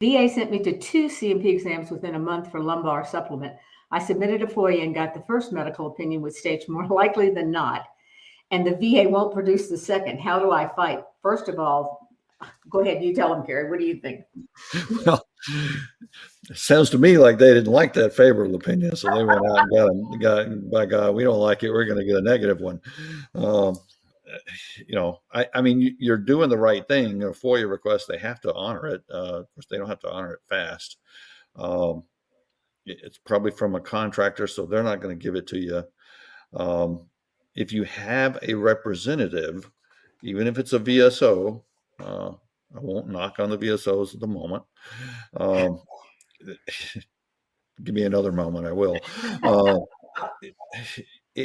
VA sent me to two C&P exams within a month for lumbar supplement. I submitted a FOIA and got the first medical opinion, which states more likely than not. And the VA won't produce the second. How do I fight? First of all, go ahead. You tell them, Carrie. What do you think? Well, it sounds to me like they didn't like that favorable opinion, so they went out and by God, we don't like it. We're going to get a negative one. Um, I mean, you're doing the right thing. A FOIA request, they have to honor it. Of course, they don't have to honor it fast. Um, it's probably from a contractor, so they're not going to give it to you. If you have a representative, even if it's a VSO, I won't knock on the VSOs at the moment. Give me another moment, I will.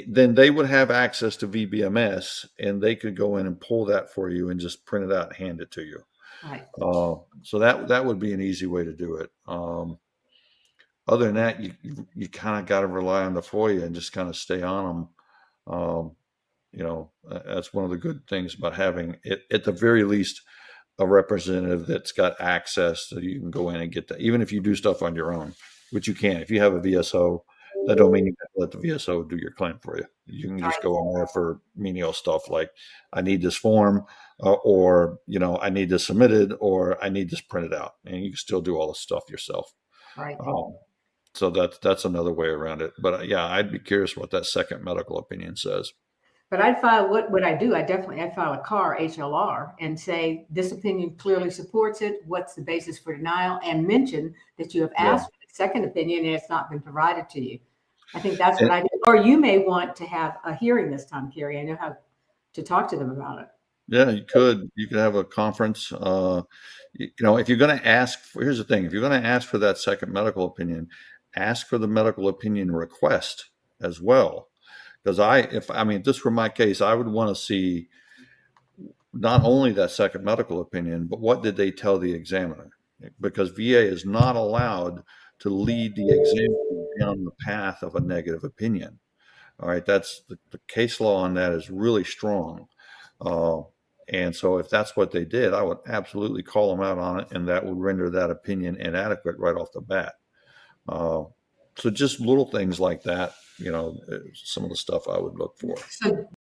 Then they would have access to VBMS, and they could go in and pull that for you and just print it out and hand it to you. Right. So that would be an easy way to do it. Other than that, you kind of got to rely on the FOIA and just kind of stay on them. That's one of the good things about having it, at the very least, a representative that's got access so you can go in and get that, even if you do stuff on your own, which you can. If you have a VSO, that don't mean you have to let the VSO do your claim for you. You can just go in there for menial stuff like, I need this form, or I need this submitted, or I need this printed out, and you can still do all the stuff yourself. Right. So that's another way around it. But yeah, I'd be curious what that second medical opinion says. But I'd file, what would I do? I'd file a CAR HLR and say, this opinion clearly supports it. What's the basis for denial? And mention that you have asked for the second opinion and it's not been provided to you. I think that's what I do. Or you may want to have a hearing this time, Carrie. I know how to talk to them about it. Yeah, you could have a conference. If you're going to ask, here's the thing: if you're going to ask for that second medical opinion, ask for the medical opinion request as well. Because if this were my case, I would want to see not only that second medical opinion, but what did they tell the examiner? Because VA is not allowed to lead the examiner down the path of a negative opinion. All right, that's the case law on that is really strong. And so if that's what they did, I would absolutely call them out on it, and that would render that opinion inadequate right off the bat. So just little things like that, some of the stuff I would look for. So